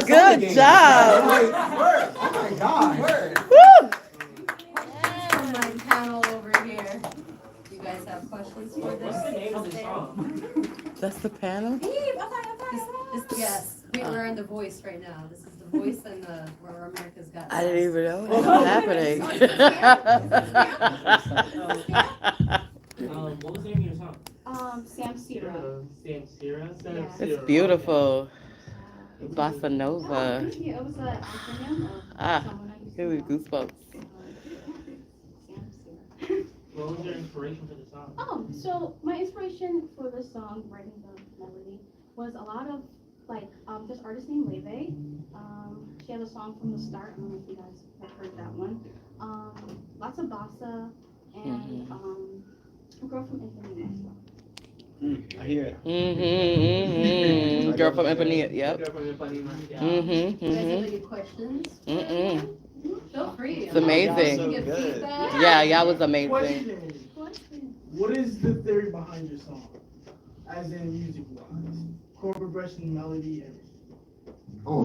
Good job. Oh my God. Woo. And my panel over here. You guys have questions for this? What's the name of the song? That's the panel? Yes, we're in The Voice right now. This is The Voice and where America's Got I didn't even know what was happening. What was the name of your song? Sam Sierra. Sam Sierra? Sam It's Sierra. beautiful. Bossa Nova. Thank you. It was an acronym of Ah, someone I used here we goosebumps. Sam Sierra. What was your inspiration for the song? So my inspiration for this song, writing the melody, was a lot of this artist named Leve. She has a song from the start. I don't know if you guys have heard that one. Lots of bossa and a girl from Ipanema as well. I hear it. Girl from Ipanema, yep. Girl from Ipanema, yeah. You guys have any questions? Feel free. It's amazing. You get feedback. Yeah, y'all was amazing. Question. What is the theory behind your song? As in music-wise? Chord progression, melody, everything. Oh.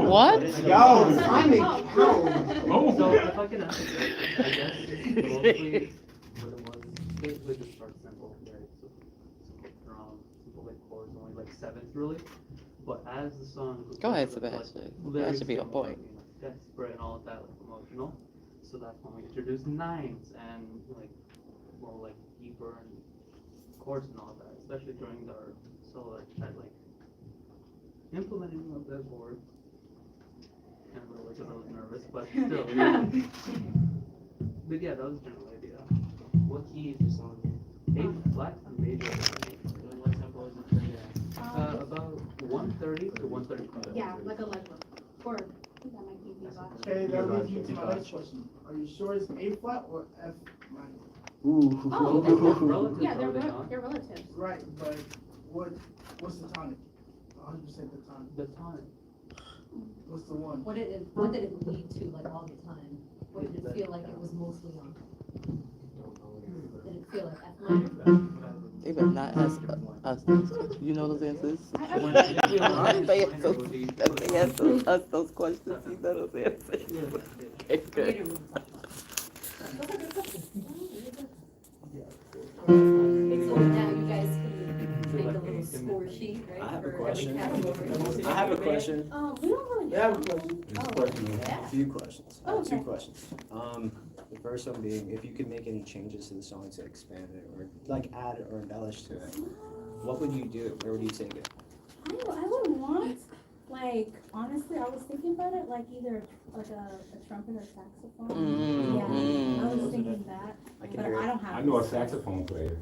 What? Yo, timing. So if I can ask you, I guess it's mostly what it was. Basically just start simple, right? So 7th really, but as the song goes Go ahead, on, like, Sebastian. lyrics That should be get on more, point. desperate and all of that, like emotional. So that's when we introduce nines and like more like deeper and chords and all that, especially during our solo like implementing of that board. And we're like a little nervous, but still. But yeah, that was the general idea. What key is the song in? A flat and major. And what tempo is it? About 130 to 135. Yeah, like a Allegro. Or, I think that might be bebop. Okay, that leads me to my next question. Are you sure it's A flat or F minor? Oh, Relatives yeah, are they on? they're relatives. Right, but what's the tonic? 100% the tonic. The time. What's the one? What did it lead to, like, all the time? What did it feel like it was mostly on? Did it feel like F minor? They better not ask us. You know those answers? They ask us those questions. You know those answers. Okay, good. So now you guys can make a little score sheet, right? I have a for every question. category. I have a question. We don't really Yeah, I have a have question. yeah. A few questions. Oh, Two okay. questions. The first one being, if you could make any changes to the song to expand it or like add or embellish to it, what would you do? Where would you take it? I would want, like, honestly, I was thinking about it, like either like a trumpet or saxophone. Yeah, I was thinking that, I can but hear I it. don't have. I know a saxophone player.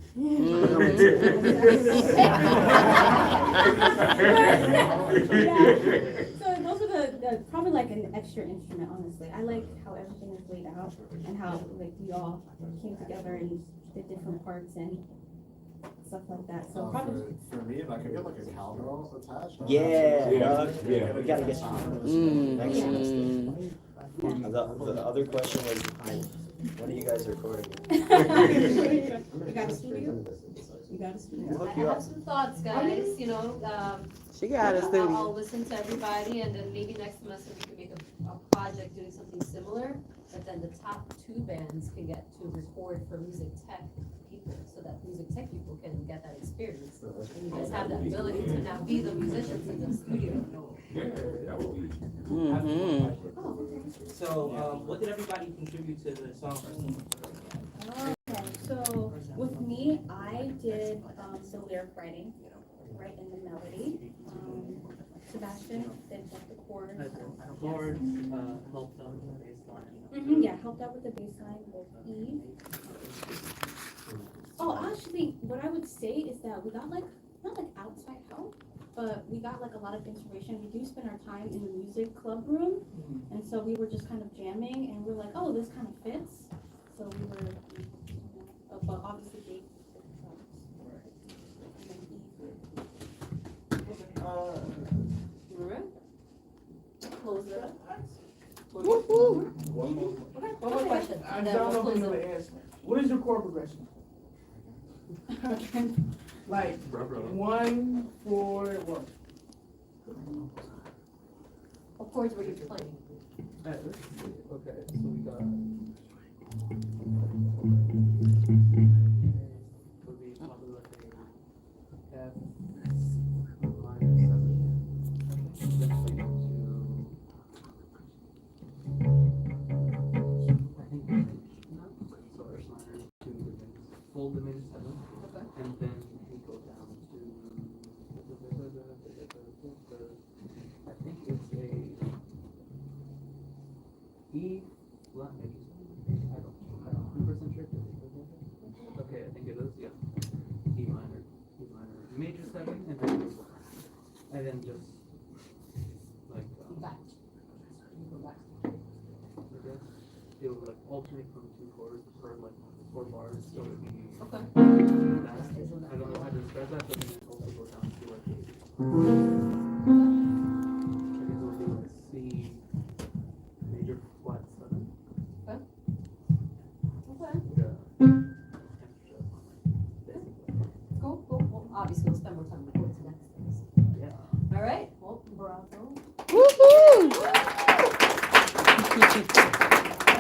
So those are the probably like an extra instrument, honestly. I like how everything is laid out and how like we all came together and did different parts and stuff like that. So probably. For me, if I could get like a cowbell attached. Yeah, Yeah, dog. yeah. We gotta get Mm. The other question was, when are you guys recording? You got a studio? You got a studio? We'll hook I you up. have some thoughts, guys, you know, She got us, I'll too. listen to everybody, and then maybe next semester we can make a project doing something similar, but then the top 2 bands can get to record for music tech people, so that music tech people can get that experience. And you guys have that ability to now be the musicians in the studio. Yeah, that would be. Mm-hmm. So, what did everybody contribute to the song? Okay, so with me, I did the lyric writing, right in the melody. Sebastian did like the chords. Chords, helped out with the bass line. Yeah, helped out with the bass line with Eve. Oh, actually, what I would say is that we got like, not like outside help, but we got like a lot of inspiration. We do spend our time in the music club room, and so we were just kind of jamming, and we're like, oh, this kind of fits. So we were, but obviously Dave did the drums. Alright. Close it up. Woo-hoo. One more. Okay, one more question, I and then don't we'll know if you close know it. the answer. What is your chord progression? Like, Bro. 1, 4, 1. What chords were you playing? Okay, so we got. Would be probably like a F minor 7. Then we go to. I think. So F minor 2 full diminished 7. Okay. And then we go down to. I think it's a E flat major 7. I'm not 100% sure. Okay, I think it is, yeah. E minor, major 7, and then just like Back. You go back. okay. It would like alternate from 2 chords per like 4 bars, so it would be Okay. that. I don't know how to describe that, but then it also goes down to like I guess it would be like C major flat 7. Okay. Yeah. Cool, cool. Well, obviously, we'll spend more time on the chords next time. Yeah. All right, well, bravo. Woo-hoo. All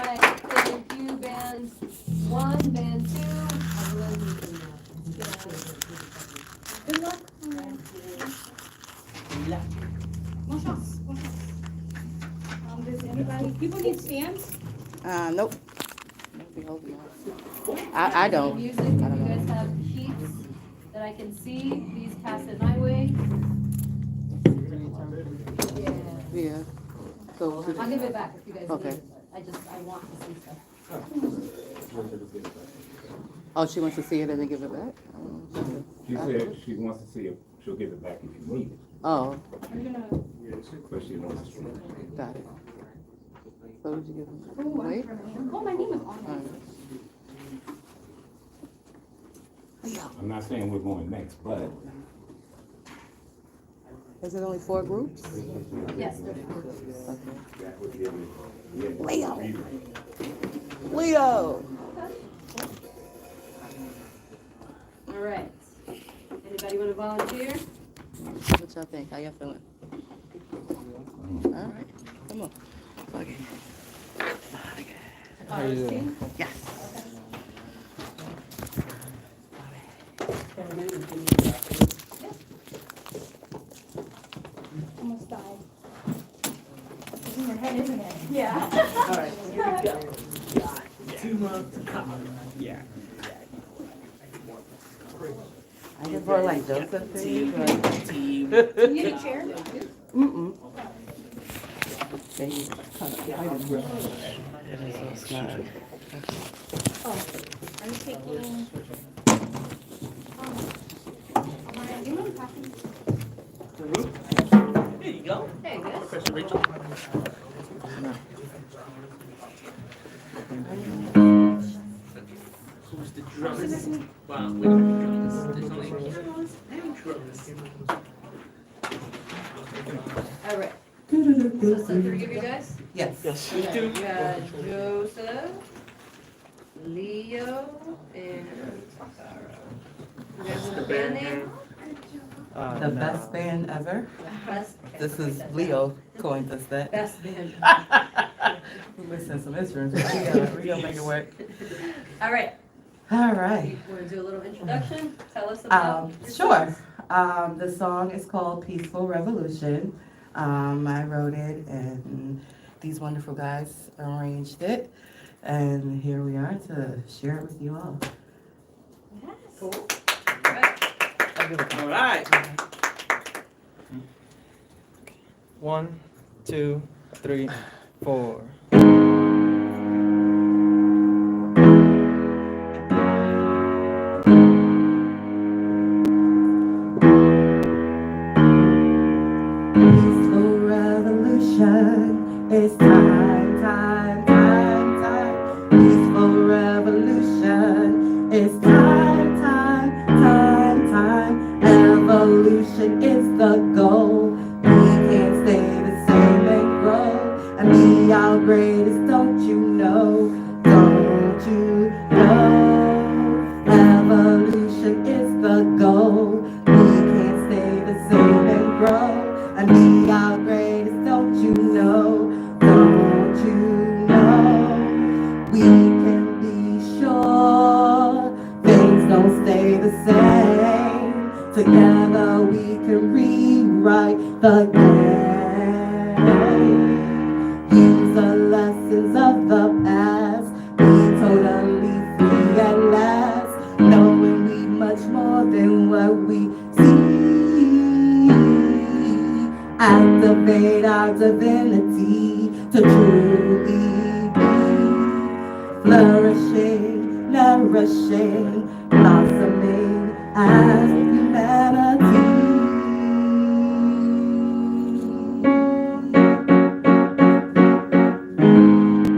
right, thank you, band 1, band 2. Everyone, you can, Good luck. Thank you. People need stamps? Nope. I don't. Music, if you guys have sheets that I can see, please pass it my way. Yeah. Yeah. So, I'll give it back if you guys Okay. need it. I want to see stuff. oh, she wants to see it and then give it back? She said she wants to see it, she'll give it back if you need it, Oh, I'm gonna, but she wants to see it. got it. So did you give them? oh, Wait. oh, my name is on All it. right. I'm not saying we're going next, but Is it only 4 groups? Yes. Okay. Leo. Leo. All right. Anybody want to volunteer? What y'all think? How y'all feeling? All right. Come on. Okay. RSC? Yes. Almost died. It's in your head, isn't it? Yeah. All right, here we go. 2 months to come. Yeah. I just brought like Josephine, but. Team. Do you need a chair? Mm-mm. They kind of hide it. It is so snug. Oh, are you taking? Maya, do you mind passing? There you go. There you go. Professor Rachel. Who's the drummers? Wow, we don't have drummers. There's only drummers. All right. So 3 of you guys? Yes. Yes. We got Joseph, Leo, and Tara. You guys have a band name? The best band ever. Best. This is Leo coined us that. Best band. We're missing some instruments. We gotta make it work. All right. All right. Want to do a little introduction? Tell us about Sure. The song is called Peaceful Revolution. I wrote it and these wonderful guys arranged it. And here we are to share it with you all. Cool. All right. All right. 1, 2, 3, 4. Peaceful revolution. It's time, time, time, time. Peaceful revolution. It's time, time, time, time. Evolution is the goal. We can't stay the same and grow and be our greatest. Don't you know? Don't you know? Evolution is the goal. We can't stay the same and grow and be our greatest. Don't you know? Don't you know? We can be sure things don't stay the same. Together we can rewrite the game. Use the lessons of the past. Be totally free at last. Knowing we much more than what we see. Activate our divinity to truly be flourishing, nourishing, blossoming as humanity.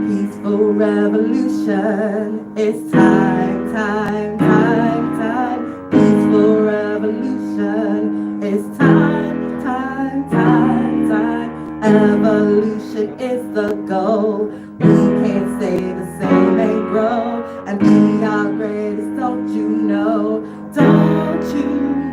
Peaceful revolution. It's time, time, time, time. Peaceful revolution. It's time, time, time, time. Evolution is the goal. We can't stay the same and grow and be our greatest. Don't you know? Don't you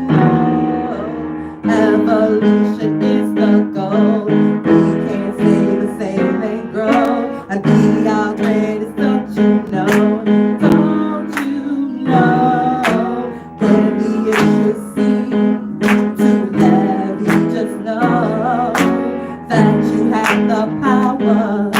know? Evolution is the goal. We can't stay the same and grow and be our greatest. Don't you know? Don't you know? Then the issues seem too heavy. Just know that you have the power.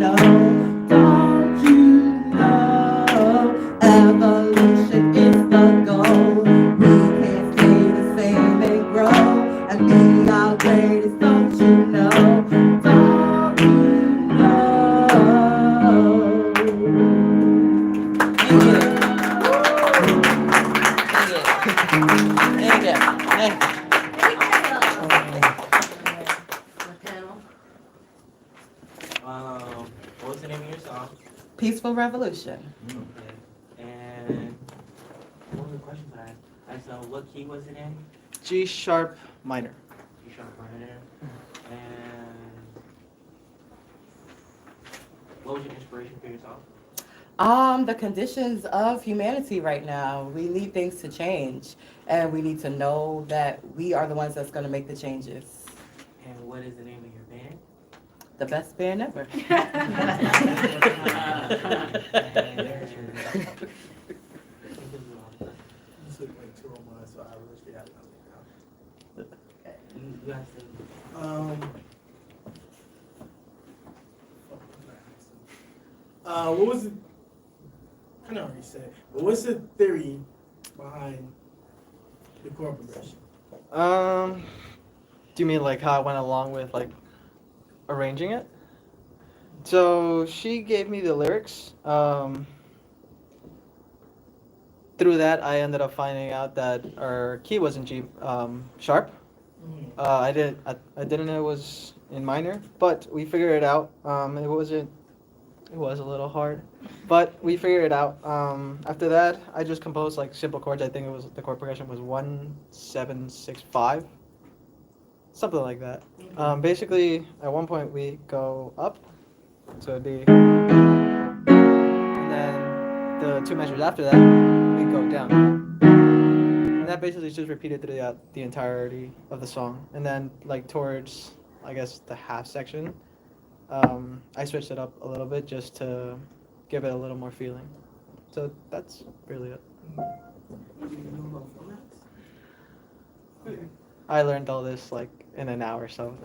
know? Don't you know? Evolution is the goal. We can't stay the same and grow and be our greatest. Don't you know? Don't you What was the name of your song? Peaceful Revolution. Okay. And what were the questions I had? And so, what key was it in? G sharp minor. G sharp minor. And what was your inspiration for your song? The conditions of humanity right now. We need things to change, and we need to know that we are the ones that's going to make the changes. And what is the name of your band? The best band ever. This is like 2 months, so I wish we had nothing now. You guys think? What was it? I know already said it, but what's the theory behind the chord progression? Do you mean like how I went along with like arranging it? So she gave me the lyrics. Through that, I ended up finding out that our key was in G sharp. I didn't know it was in minor, but we figured it out. It was a little hard, but we figured it out. After that, I just composed like simple chords. I think the chord progression was 1 7 6 5, something like that. Basically, at one point we go up, so it'd be, and then the 2 measures after that we go down, and that basically is just repeated throughout the entirety of the song. And then like towards, I guess, the half section, I switched it up a little bit just to give it a little more feeling. So that's really it. I learned all this like in an hour, so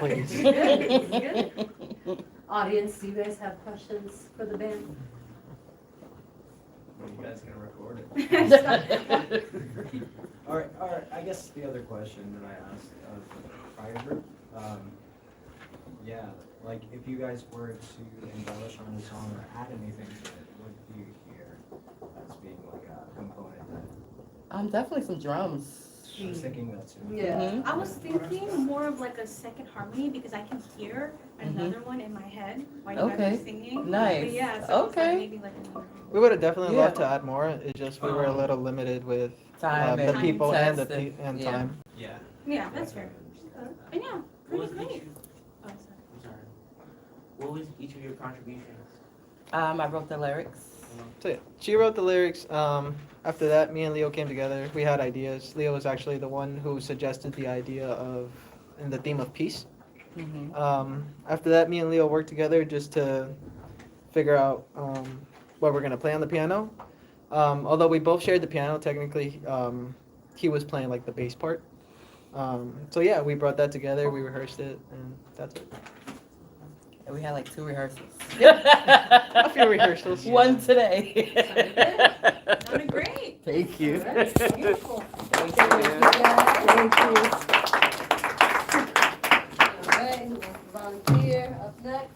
please. Good. Audience, do you guys have questions for the band? You guys gonna record it? All right. I guess the other question that I asked of the prior group, yeah, like if you guys were to embellish on a song or add anything to it, what do you hear as being like a component that? Definitely some drums. I was thinking that too. Yeah. I was thinking more of like a second harmony because I can hear another one in my head while you guys Okay. are singing. Nice. But yeah, so it's Okay. like maybe like another. We would have definitely Yeah. loved to add more. It's just we were a little limited with Time the and people and text and yeah. time. Yeah. Yeah, that's fair. But yeah, What pretty was great. each, Oh, sorry. I'm sorry. What was each of your contributions? I wrote the lyrics. So yeah, she wrote the lyrics. After that, me and Leo came together. We had ideas. Leo was actually the one who suggested the idea of in the theme of peace. After that, me and Leo worked together just to figure out what we're gonna play on the piano. Although we both shared the piano, technically, he was playing like the bass part. So yeah, we brought that together. We rehearsed it, and that's it. And we had like 2 rehearsals. A few rehearsals. One today. Sounded great. Thank you. Beautiful. Thank Thank you. All right, volunteer up next.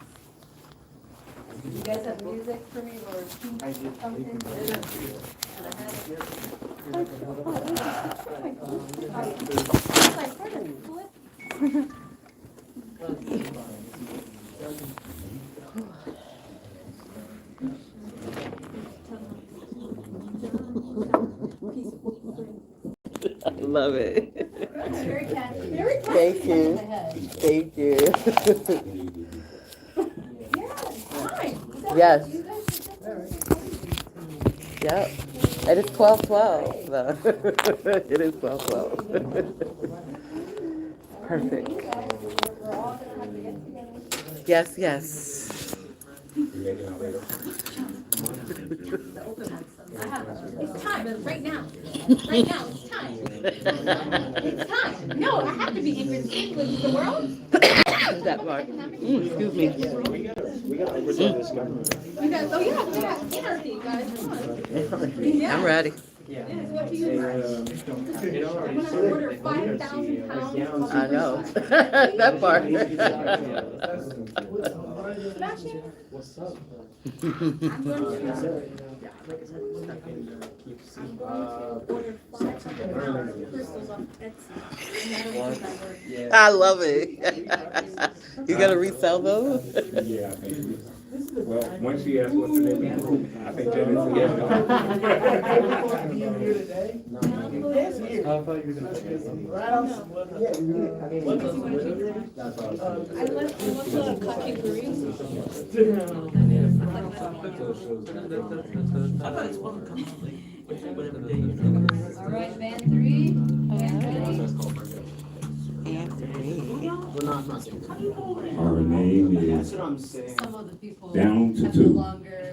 You guys have music for me or I do. something? And I have I love it. very catchy. Very catchy. Thank you. Thank you. Yes. Yep. It is 12:12 though. It is 12:12. Perfect. Yes, yes. It's time, right now. Right now, it's time. It's time. No, I have to be English the world. That part. Excuse me. You guys, oh yeah, we got energy, guys. Come on. I'm ready. Yeah. Yeah, it's what to you guys. I'm gonna order 5,000 pounds. I know. That part. Sebastian? What's up? I'm going to order 5,000 crystals off Etsy. I love it. You gonna resell those? Yeah, I think. Well, once she asked what's the name of the group, I think that is a yes. I love the coffee breweries. I thought it's supposed to come out like whatever day you All right, band three. Band ready? Our name That's is what I'm saying. Some of the people Down to have Two. no longer.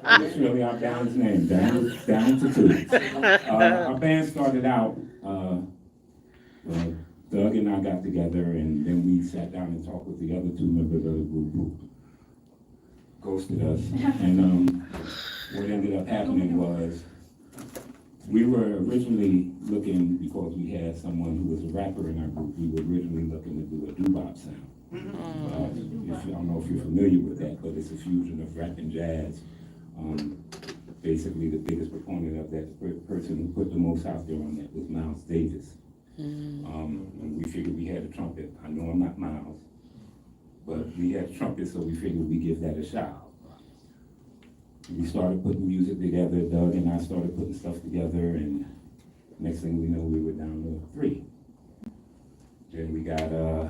It's really our band's name, down to two. Our band started out, well, Doug and I got together and then we sat down and talked with the other two members of the group who ghosted us. And what ended up happening was we were originally looking, because we had someone who was a rapper in our group, we were originally looking to do a doo-wop sound. I don't know if you're familiar with that, but it's a fusion of rap and jazz. Basically, the biggest proponent of that person who put the most out there on that was Miles Davis. And we figured we had a trumpet. I know I'm not Miles, but we had a trumpet, so we figured we'd give that a shot. We started putting music together. Doug and I started putting stuff together, and next thing we know, we were down to 3. Then we got the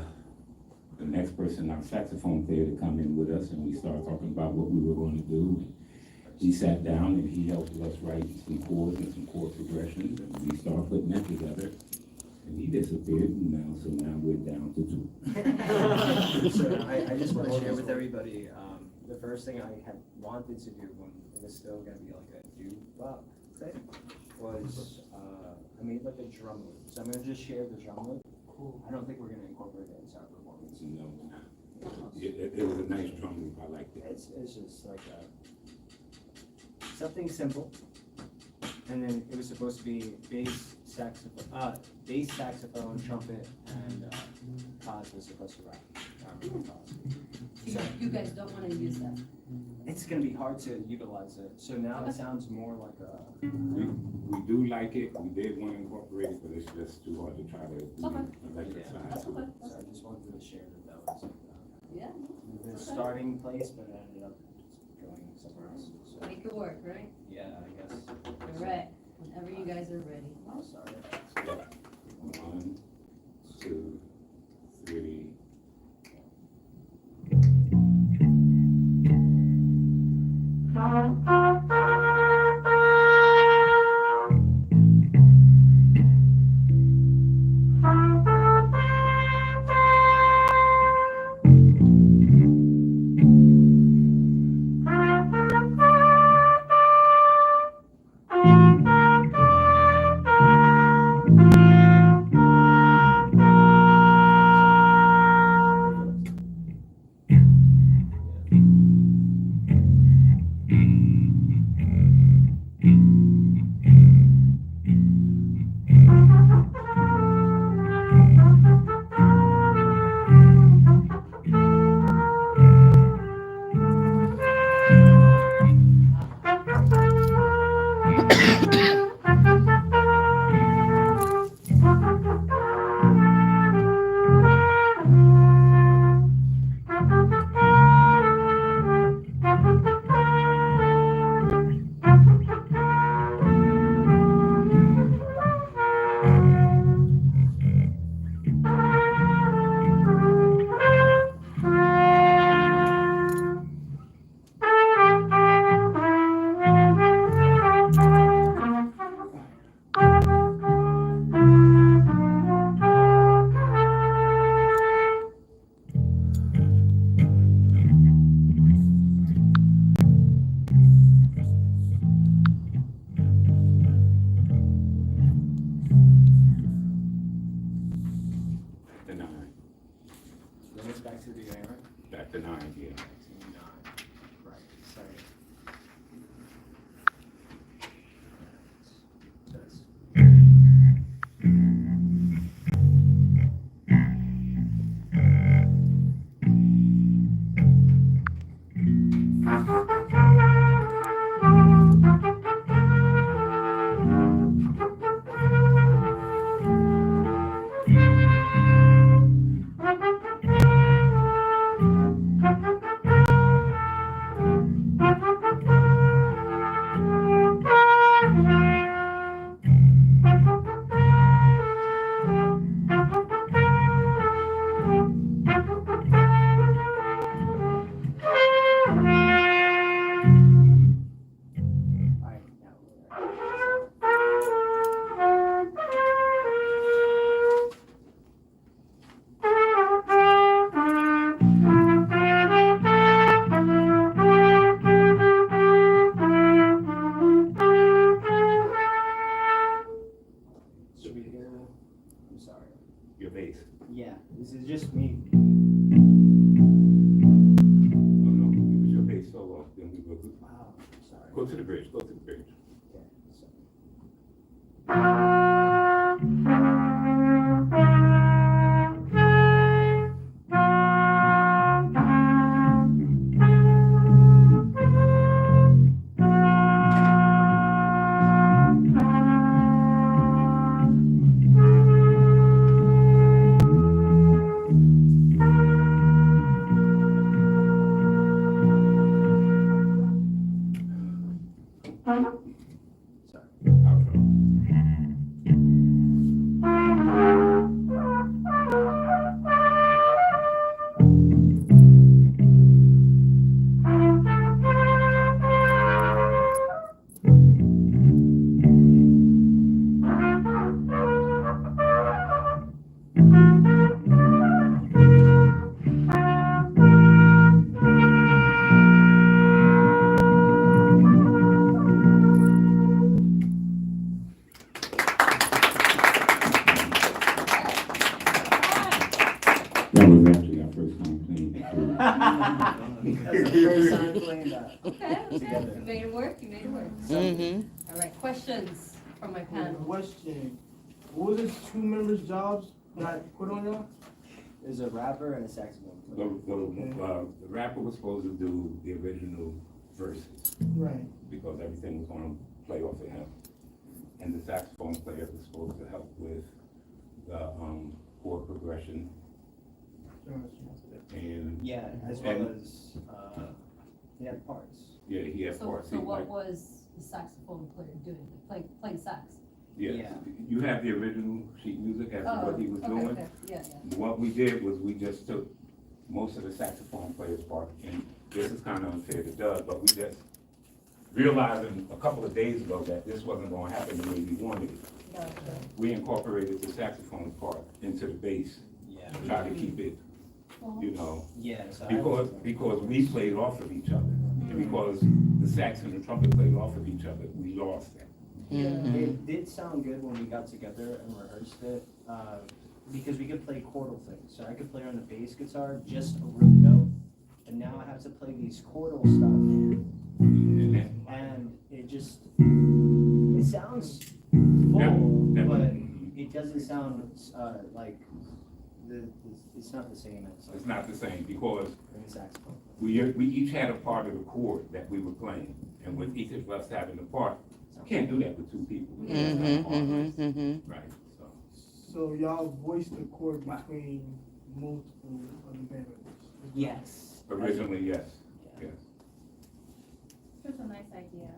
next person, our saxophone player, to come in with us, and we started talking about what we were going to do. And he sat down and he helped us write some chords and some chord progressions, and we started putting that together. And he disappeared, and so now we're down to 2. So I just want to share with everybody, the first thing I had wanted to do when it was still gonna be like a doo-wop thing was, I made like a drum loop. So I'm gonna just share the drum loop. Cool. I don't think we're gonna incorporate it into our performance. No, it was a nice drum loop. I liked it. It's just like something simple. And then it was supposed to be bass saxophone, trumpet, and Paz was supposed to rap. So you guys don't want to use that. It's gonna be hard to utilize it. So now it sounds more like a. We do like it. We did want to incorporate it, but it's just too hard to try to do Okay. electric side. So I just wanted to share that was Yeah, the starting place, but it ended up going somewhere else. So, make it work, right? yeah, I guess. All right, whenever you guys are ready. Oh, sorry. 1, 2, 3. this back to the beginning, right? Back to 9, yeah. Back to 9. Right, sorry. That's- Alright, now we're Should we hear? I'm sorry. Your bass. Yeah, this is just me. Oh no, it was your bass solo. Then we go Wow, sorry. go to the bridge. Go to the bridge. Okay, so. Sorry. Outro. That was actually our first time playing the show. That's the first time playing that. Okay, okay, Together. you made it work, you made it work. Mm-hmm. All right, questions from my panel. Question, what was this two members' jobs that put on y'all? There's a rapper and a saxophone player. The rapper was supposed to do the original verses Right. because everything was going to play off of him. And the saxophone player was supposed to help with the chord progression and Yeah, as well as, he had parts. yeah, he had So, parts. so He what like- was the saxophone player doing, playing sax? Yes, Yeah. you have the original sheet music as to Oh, what he was okay, doing. okay, yeah, yeah. What we did was we just took most of the saxophone player's part, and this is kind of unfair to Doug, but we just realizing a couple of days ago that this wasn't gonna happen the way we wanted it. Gotcha. We incorporated the saxophone part into the bass, Yeah. to try to keep it, you know, Yeah, so. because we played off of each other. And because the sax and the trumpet played off of each other, we lost that. It did sound good when we got together and rehearsed it, because we could play chordal things. So I could play on the bass guitar just a root note, and now I have to play these chordal stuff, And that- and it just, it sounds full, that- but it doesn't sound, like, it's not the same as It's like not the same, because playing saxophone. we each had a part of the chord that we were playing, and with each of us having a part, can't do that with two people. Right, so. So y'all voiced the chord between multiple of the band members? Yes. Originally, yes, yes. That's a nice idea.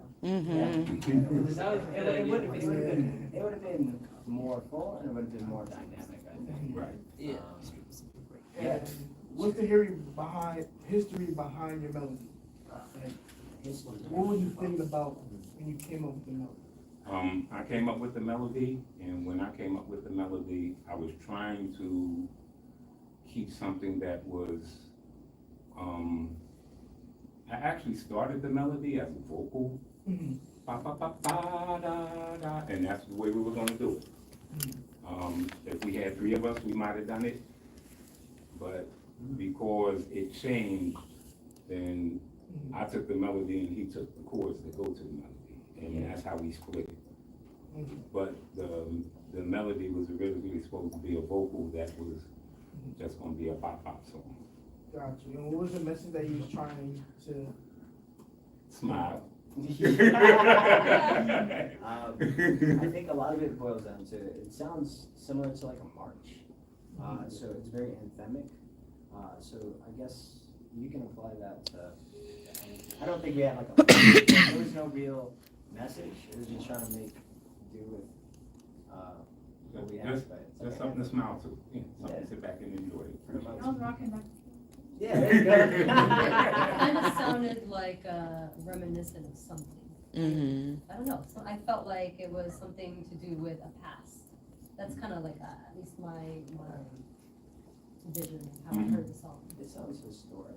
It would have been more full, and it would have been more dynamic, I think. Right. Yeah. And what's the history behind your melody? Like, what were you thinking about when you came up with the melody? I came up with the melody, and when I came up with the melody, I was trying to keep something that was, I actually started the melody as a vocal, ba ba ba ba da da, and that's the way we were gonna do it. If we had three of us, we might have done it, but because it changed, then I took the melody and he took the chords that go to the melody, and that's how we split it. But the melody was originally supposed to be a vocal that was just gonna be a pop song. Got you. And what was the message that you was trying to? Smile. I think a lot of it boils down to, it sounds similar to like a march. So it's very anthemic. So I guess you can apply that to, I don't think we had like there was no real message. It was just trying to make do with what we had. Just something to smile to, something to sit back and enjoy. Yeah, there you go. It kind of sounded like reminiscent of something. I don't know. So I felt like it was something to do with a past. That's kind of like at least my vision of how I heard the song. It sounds historic.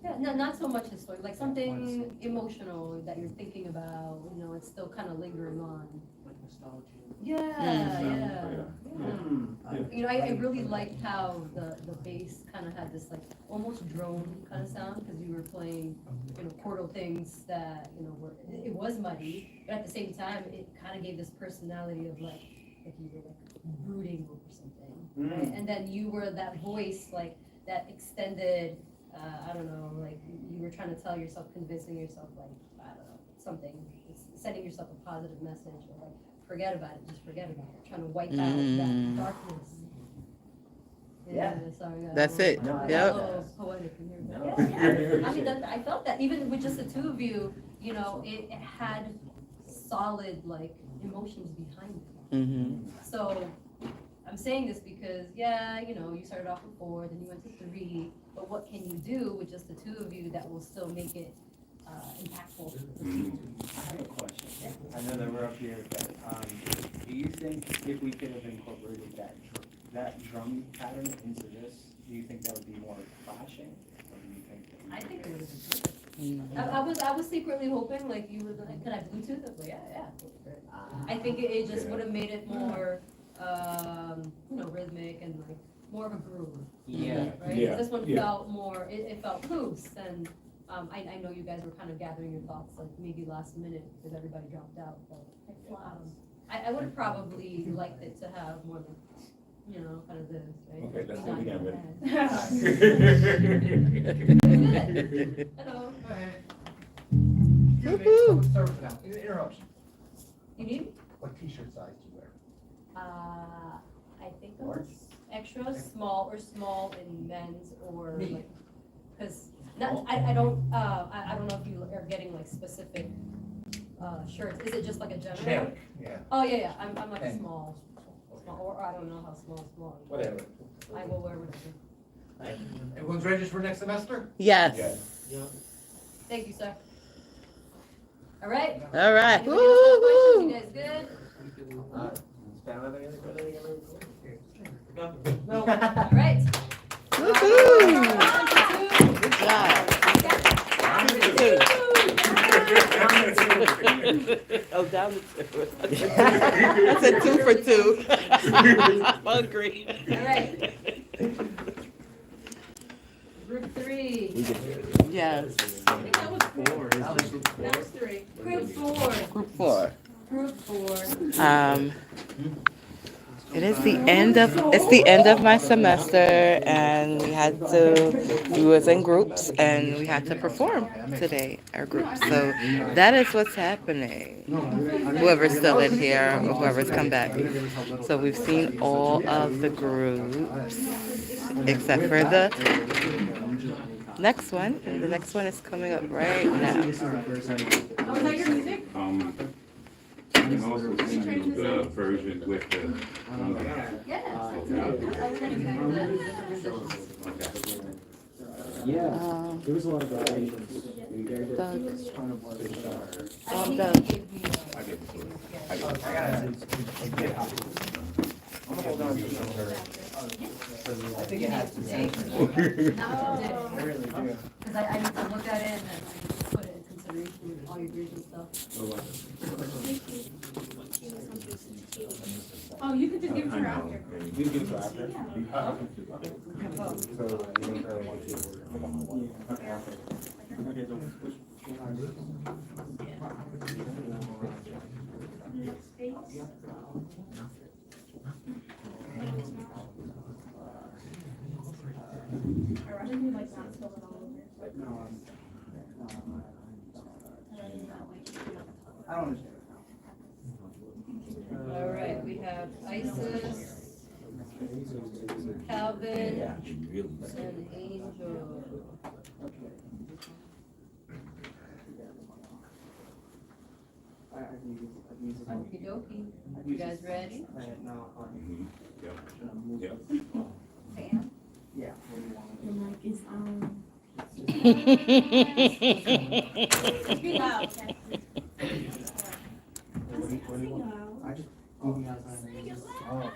Yeah, no, not so much historic, like something emotional that you're thinking about. You know, it's still kind of lingering on. Like nostalgia. Yeah. You know, I really liked how the bass kind of had this like almost drone kind of sound, because you were playing, you know, chordal things that, you know, it was muddy, but at the same time it kind of gave this personality of like you were like brooding over something, right? And then you were that voice, like that extended, I don't know, like you were trying to tell yourself, convincing yourself, like, I don't know, something, sending yourself a positive message, or like, forget about it, just forget about it, trying to wipe out that darkness. Yeah. Sorry, That's it. No, Yep. Poetic in here, No. but yeah. I mean, I felt that even with just the two of you, you know, it had solid like emotions behind it. So I'm saying this because, yeah, you know, you started off with 4, then you went to 3, but what can you do with just the two of you that will still make it impactful? I have a question. I know that we're up here, but do you think if we could have incorporated that drum pattern into this, do you think that would be more clashing? Or do you think that I think it would have been perfect. I was secretly hoping like you would like, could I Bluetooth? I was like, yeah. I think it just would have made it more, you know, rhythmic and like more of a groove. Yeah. Right? Yeah. This one felt more, it felt loose, and I know you guys were kind of gathering your thoughts like maybe last minute because everybody dropped out, but I would have probably liked it to have more like, you know, kind of this, right? Okay, that's what we got ready. Hello. Interruption. You need? What t-shirt size do you wear? I think it was extra small or small in men's or like, because I don't know if you are getting like specific shirts. Is it just like a general? Generic, yeah. Oh yeah. I'm like a And- small, or I don't know how small. Whatever. I will wear whatever. Everyone's registered for next semester? Yes. Thank you, sir. All right. All right. Anybody else have questions? You guys good? No. All right. Woohoo. Good job. Oh, down to 2. I said 2 for 2. I'm hungry. All right. Group 3. Yes. I think that was 4. That was 3. Group 4. Group 4. Group 4. It is the end of my semester, and we had to, we was in groups, and we had to perform today, our group. So that is what's happening. Whoever's still in here, or whoever's come back. So we've seen all of the groups, except for the next one. And the next one is coming up right now. Oh, is that your music? And also send you the version with the. Yes. Yeah, there was a lot of variations. Doug. Trying to work with I think Doug. he gave me I get it. I'm gonna hold on to some of her. I think it has to be. I really do. because I need to look at it and then I need to put it in consideration with all your grades and stuff. Oh, you could just give it to her after. You can give it to her after? I don't understand. All right, we have Isis, Calvin, and Angel. Okie dokie. You guys ready? Yeah. The mic is on. Be loud. I just go outside. Oh.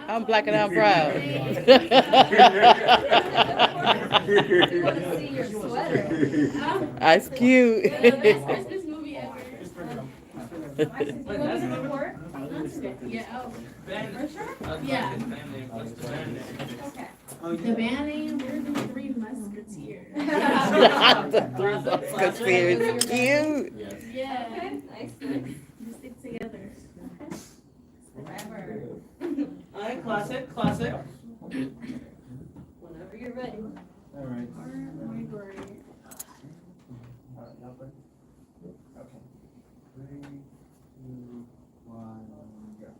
I'm black and I'm proud. You want to see your sweater? That's cute. The best Christmas movie ever. You want to report? Yeah, oh. For sure? Yeah. Okay. The band name, we're the Three Musketeers. Because it's cute. Yeah. Okay, nice, nice. We stick together. Forever. All right, classic, classic. Whenever you're ready. All right. Oh my God. Okay. 3, 2, 1, go.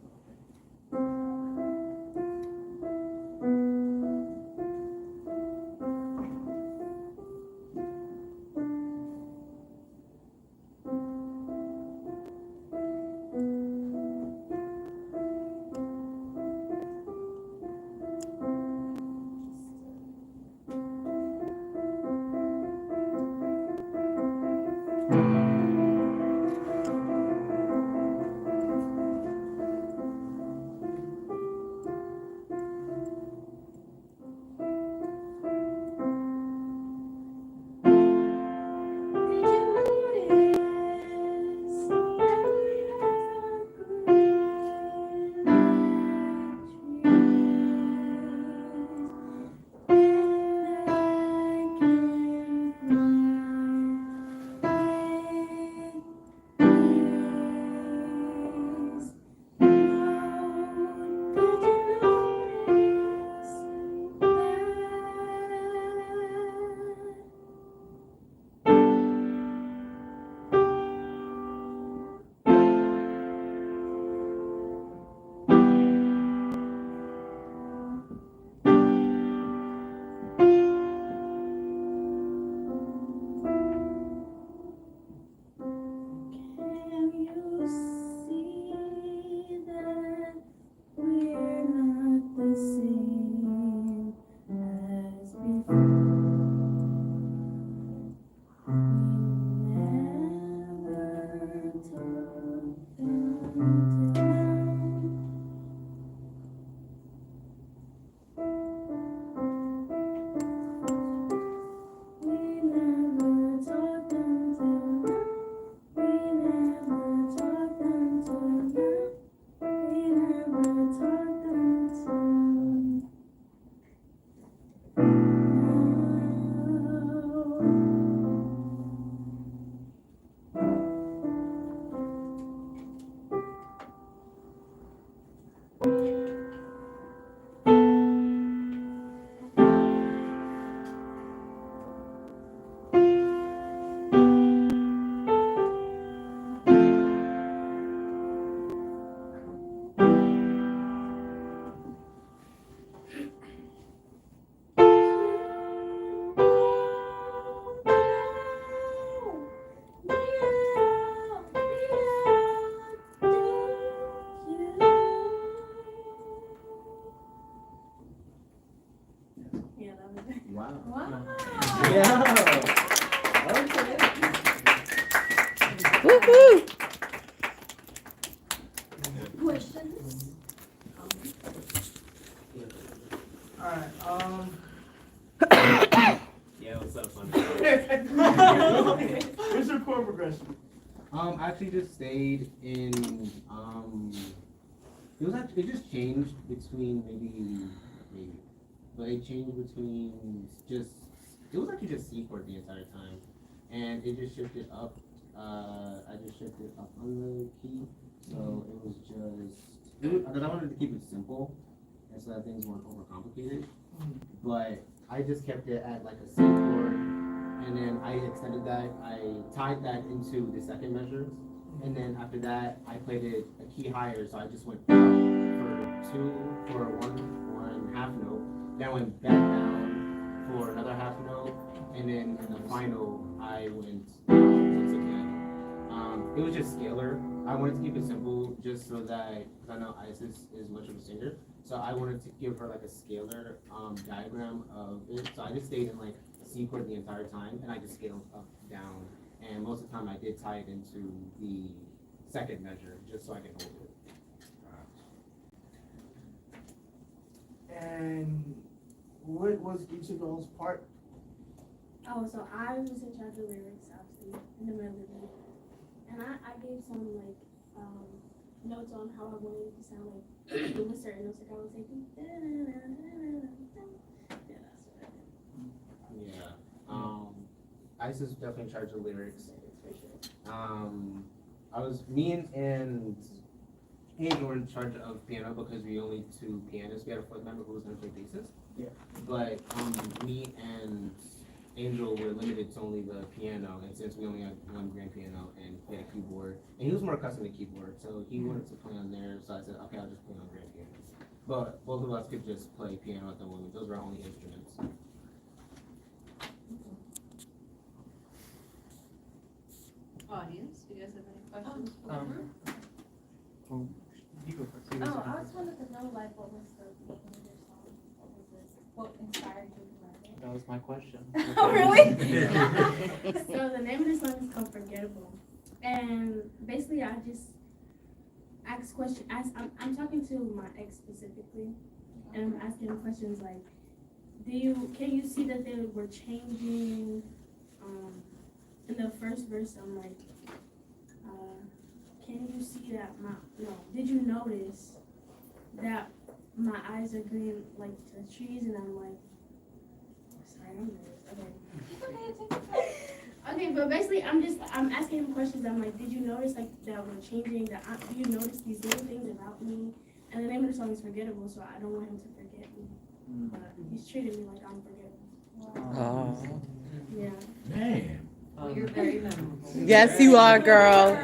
Woo-hoo. Questions? Alright, Yeah, what's up, fun? What's your chord progression? I actually just stayed in, it just changed between maybe, but it changed between it was actually just C chord the entire time. And it just shifted up, I just shifted up on the key. So it was because I wanted to keep it simple, and so that things weren't overcomplicated. But I just kept it at like a C chord, and then I extended that. I tied that into the second measure, and then after that, I played it a key higher. So I just went up for one half note, then went back down for another half note, and then in the final, I went once again. It was just scalar. I wanted to keep it simple, just so that, because I know Isis is much of a singer, so I wanted to give her like a scalar diagram of it. So I just stayed in like C chord the entire time, and I just scaled up, down, and most of the time I did tie it into the second measure, just so I can hold it. And what was each of those part? Oh, so I was in charge of lyrics, obviously, and the melody. And I gave some, like, notes on how I wanted it to sound like with certain notes. Like, I was like, yeah, that's what I did. Yeah. Isis was definitely in charge of lyrics. Me and Angel were in charge of piano because we only two pianists. We had a fourth member who was going to play bassist. Yeah. But me and Angel were limited to only the piano, and since we only had one grand piano and played a keyboard, and he was more accustomed to keyboard, so he wanted to play on there, so I said, okay, I'll just play on grand piano. But both of us could just play piano at the moment. Those were our only instruments. Audience, do you guys have any questions? You go first. Oh, I just wanted to know, like, what was the name of your song? What was it? What inspired you to write it? That was my question. Oh, really? So the name of the song is called Forgettable. And basically, I just ask questions. I'm talking to my ex specifically, and I'm asking him questions like, can you see that they were changing? In the first verse, I'm like, can you see that did you notice that my eyes are green like the trees? And I'm like, sorry, I'm nervous. Okay. Okay, but basically, I'm asking him questions. I'm like, did you notice like that we're changing? Do you notice these little things about me? And the name of the song is Forgettable, so I don't want him to forget me. But he's treating me like I'm forgettable. Oh. Yeah. Man. Well, you're very memorable. Yes, you are, girl.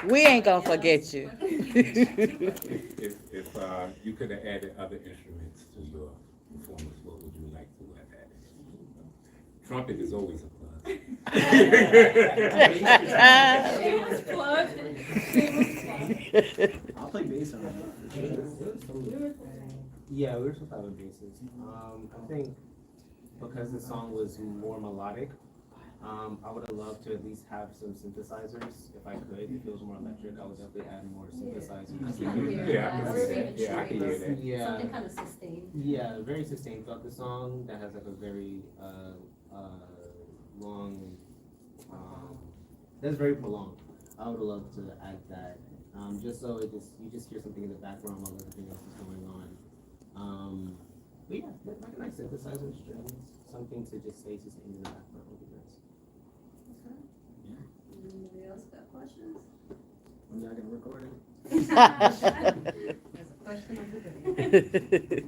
We ain't gonna forget you. If you could have added other instruments to your performance, what would you like to have added? Trumpet is always a plus. I'll play bass on that. Yeah, we were supposed to have a bassist. I think because the song was more melodic, I would have loved to at least have some synthesizers if I could. If it was more electric, I would definitely add more synthesizers. Yeah, I can hear that. Yeah. Something kind of sustained. Yeah, very sustained throughout the song that has like a very long, that's very prolonged. I would have loved to add that, just so you just hear something in the background while everything else is going on. But yeah, like a nice synthesizer strings, something to just stay sustained in the background would be nice. Anybody else got questions? I'm not gonna record it. There's a question of the day.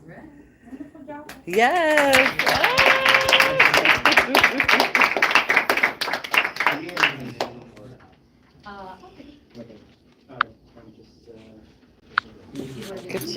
Right. Wonderful job. Yes. Okay. Okay. I'm just, Good job.